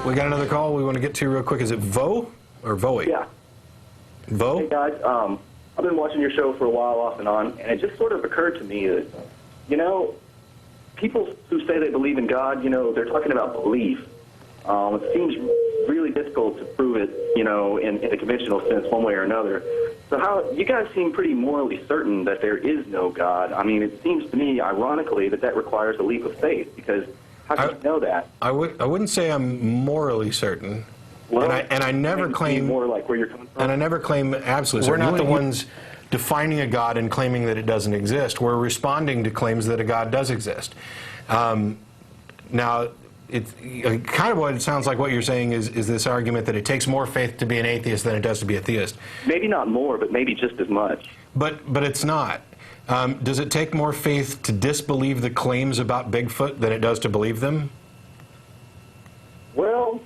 We got another call we want to get to real quick. Is it Vo or Voe? Yeah. Vo? Hey, guys. I've been watching your show for a while off and on, and it just sort of occurred to me that, you know, people who say they believe in God, you know, they're talking about belief. It seems really difficult to prove it, you know, in a conventional sense one way or another. So how you guys seem pretty morally certain that there is no God. I mean, it seems to me, ironically, that requires a leap of faith, because how can you know that? I wouldn't say I'm morally certain. Well, and I never claim more like where you're coming from. And I never claim absolute. We're not the ones defining a God and claiming that it doesn't exist. We're responding to claims that a God does exist. Now, it's kind of what it sounds like. What you're saying is this argument that it takes more faith to be an atheist than it does to be a theist. Maybe not more, but maybe just as much. But it's not. Does it take more faith to disbelieve the claims about Bigfoot than it does to believe them? Well,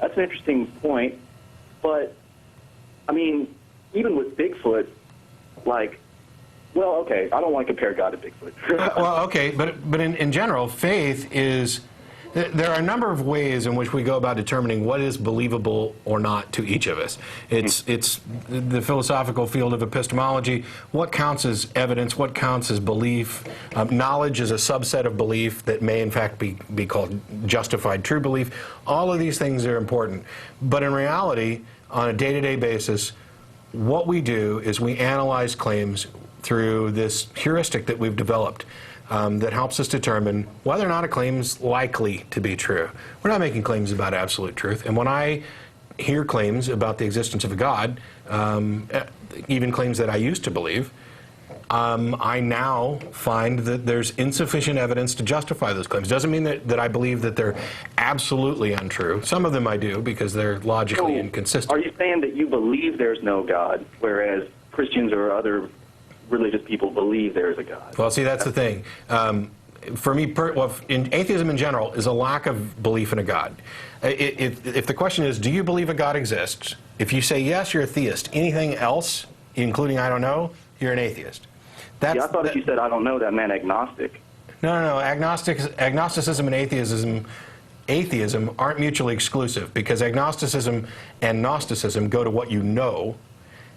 that's an interesting point. But, I mean, even with Bigfoot, like, well, okay, I don't want to compare God to Bigfoot. Well, okay, but in general, faith is... There are a number of ways in which we go about determining what is believable or not to each of us. It's the philosophical field of epistemology. What counts as evidence? What counts as belief? Knowledge is a subset of belief that may in fact be called justified true belief. All of these things are important. But in reality, on a day-to-day basis, what we do is we analyze claims through this heuristic that we've developed. That helps us determine whether or not a claim is likely to be true. We're not making claims about absolute truth. And when I hear claims about the existence of a God, even claims that I used to believe, I now find that there's insufficient evidence to justify those claims. Doesn't mean that I believe that they're absolutely untrue. Some of them I do because they're logically inconsistent. Are you saying that you believe there's no God, whereas Christians or other religious people believe there is a God? Well, see, that's the thing. For me, in atheism in general, is a lack of belief in a God. If the question is, do you believe a God exists? If you say yes, you're a theist. Anything else, including I don't know, you're an atheist. Yeah, I thought if you said I don't know, that meant agnostic. No. Agnosticism and atheism aren't mutually exclusive, because agnosticism and Gnosticism go to what you know,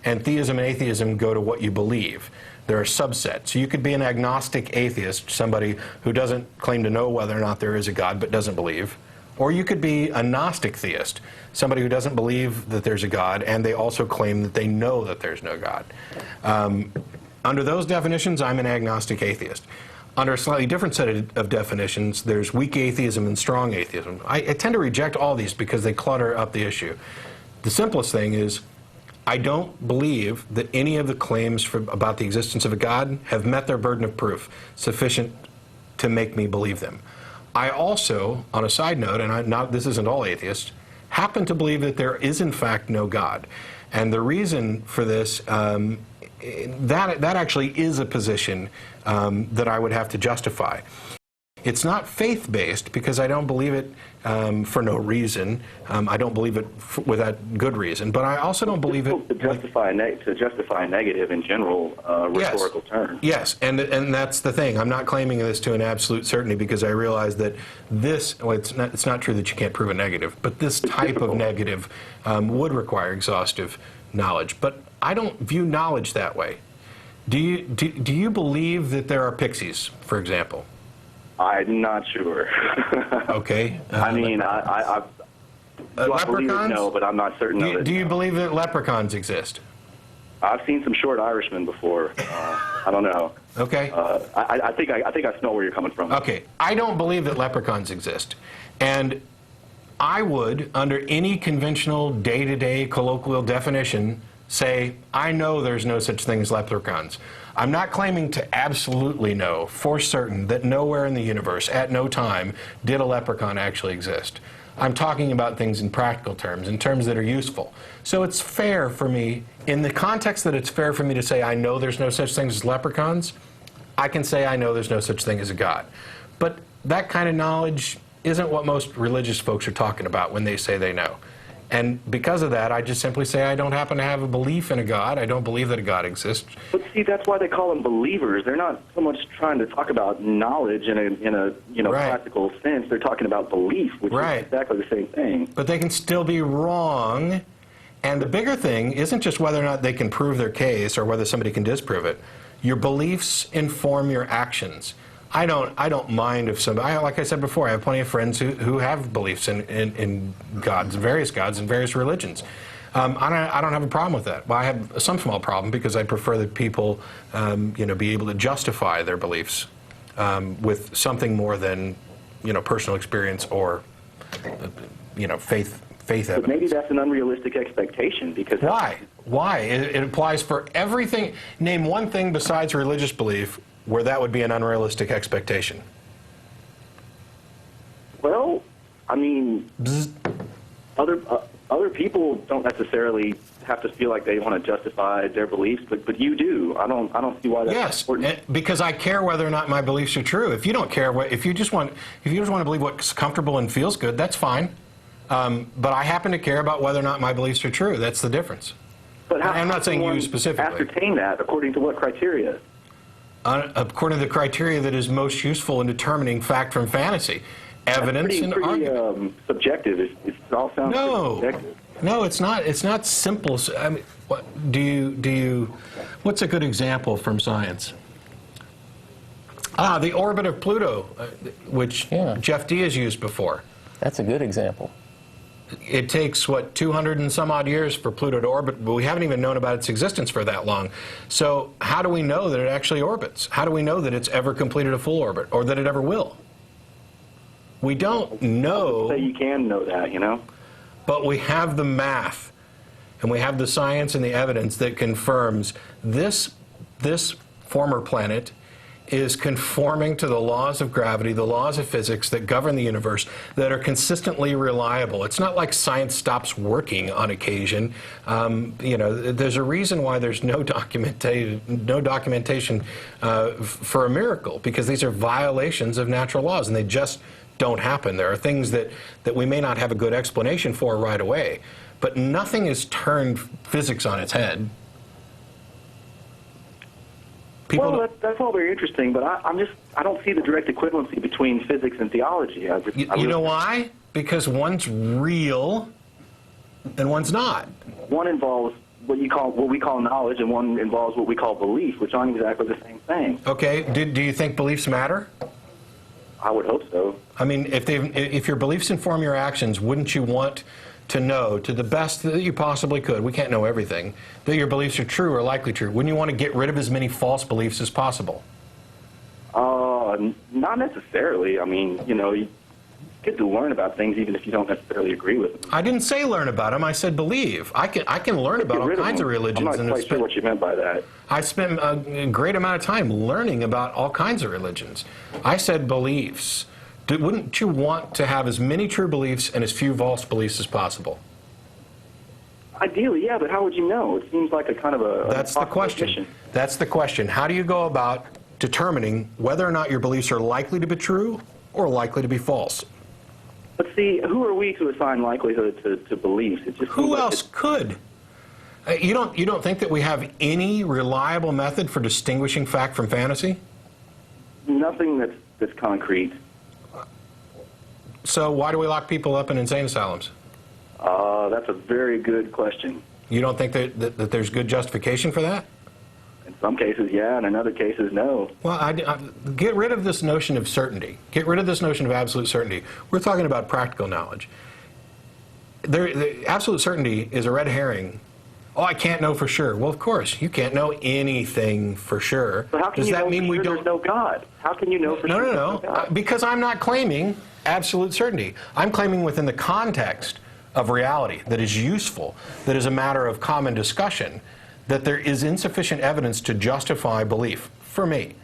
and theism and atheism go to what you believe. There are subsets. So you could be an agnostic atheist, somebody who doesn't claim to know whether or not there is a God but doesn't believe. Or you could be a Gnostic theist, somebody who doesn't believe that there's a God and they also claim that they know that there's no God. Under those definitions, I'm an agnostic atheist. Under a slightly different set of definitions, there's weak atheism and strong atheism. I tend to reject all these because they clutter up the issue. The simplest thing is, I don't believe that any of the claims about the existence of a God have met their burden of proof sufficient to make me believe them. I also, on a side note, and this isn't all atheists, happen to believe that there is in fact no God. And the reason for this, that actually is a position that I would have to justify. It's not faith-based because I don't believe it for no reason. I don't believe it without good reason. But I also don't believe it to justify a negative in general rhetorical terms. Yes, and that's the thing. I'm not claiming this to an absolute certainty because I realize that this. Well, it's not true that you can't prove a negative, but this type of negative would require exhaustive knowledge. But I don't view knowledge that way. Do you believe that there are pixies, for example? I'm not sure. Okay. I mean, I believe it, no, but I'm not certain of it. Do you believe that leprechauns exist? I've seen some short Irishmen before. I don't know. Okay. I think I smell where you're coming from. Okay. I don't believe that leprechauns exist. And I would, under any conventional day-to-day colloquial definition, say, I know there's no such thing as leprechauns. I'm not claiming to absolutely know for certain that nowhere in the universe, at no time, did a leprechaun actually exist. I'm talking about things in practical terms, in terms that are useful. So it's fair for me, in the context that it's fair for me to say I know there's no such thing as leprechauns, I can say I know there's no such thing as a God. But that kind of knowledge isn't what most religious folks are talking about when they say they know. And because of that, I just simply say I don't happen to have a belief in a God. I don't believe that a God exists. But see, that's why they call them believers. They're not so much trying to talk about knowledge in a Right. practical sense. They're talking about belief, which Right. is exactly the same thing. But they can still be wrong. And the bigger thing isn't just whether or not they can prove their case or whether somebody can disprove it. Your beliefs inform your actions. I don't mind if somebody, like I said before, I have plenty of friends who have beliefs in gods, various gods and various religions. I don't have a problem with that. Well, I have some small problem because I prefer that people, be able to justify their beliefs with something more than, personal experience or, faith evidence. But maybe that's an unrealistic expectation because... Why? Why? It applies for everything. Name one thing besides religious belief where that would be an unrealistic expectation. Well, I mean, Bzz. other people don't necessarily have to feel like they want to justify their beliefs, but you do. I don't see why that's Yes, important. because I care whether or not my beliefs are true. If you don't care, if you just want to believe what's comfortable and feels good, that's fine. But I happen to care about whether or not my beliefs are true. That's the difference. But how I'm not saying you specifically. ascertain that according to what criteria? According to the criteria that is most useful in determining fact from fantasy, evidence and argument. Subjective. It all sounds pretty subjective. No, it's not. It's not simple. I mean, do you? What's a good example from science? The orbit of Pluto, which Jeff D has used before. That's a good example. It takes, 200 and some odd years for Pluto to orbit, but we haven't even known about its existence for that long. So how do we know that it actually orbits? How do we know that it's ever completed a full orbit, or that it ever will? We don't know. So you can know that, But we have the math, and we have the science and the evidence that confirms this former planet is conforming to the laws of gravity, the laws of physics that govern the universe, that are consistently reliable. It's not like science stops working on occasion. There's a reason why there's no documentation for a miracle, because these are violations of natural laws, and they just don't happen. There are things that we may not have a good explanation for right away, but nothing has turned physics on its head. Well, that's all very interesting, but I don't see the direct equivalency between physics and theology. You know why? Because one's real and one's not. One involves what we call knowledge, and one involves what we call belief, which aren't exactly the same thing. Okay. Do you think beliefs matter? I would hope so. I mean, if your beliefs inform your actions, wouldn't you want to know, to the best that you possibly could, we can't know everything, that your beliefs are true or likely true? Wouldn't you want to get rid of as many false beliefs as possible? Not necessarily. I mean, you get to learn about things even if you don't necessarily agree with them. I didn't say learn about them. I said believe. I can learn about all kinds of religions. I'm not quite sure what you meant by that. I spent a great amount of time learning about all kinds of religions. I said beliefs. Wouldn't you want to have as many true beliefs and as few false beliefs as possible? Ideally, yeah, but how would you know? It seems like a kind of a... That's the question. Mission. That's the question. How do you go about determining whether or not your beliefs are likely to be true or likely to be false? But see, who are we to assign likelihood to beliefs? It just Who else could? You don't think that we have any reliable method for distinguishing fact from fantasy? Nothing that's concrete. So why do we lock people up in insane asylums? That's a very good question. You don't think that there's good justification for that? In some cases, yeah, and in other cases, no. Well, I get rid of this notion of certainty. Get rid of this notion of absolute certainty. We're talking about practical knowledge. Absolute certainty is a red herring. Oh, I can't know for sure. Well, of course, you can't know anything for sure. So how can Does you that know mean we don't? there's no God? How can you know for sure? No. Because I'm not claiming absolute certainty. I'm claiming within the context of reality that is useful, that is a matter of common discussion, that there is insufficient evidence to justify belief for me.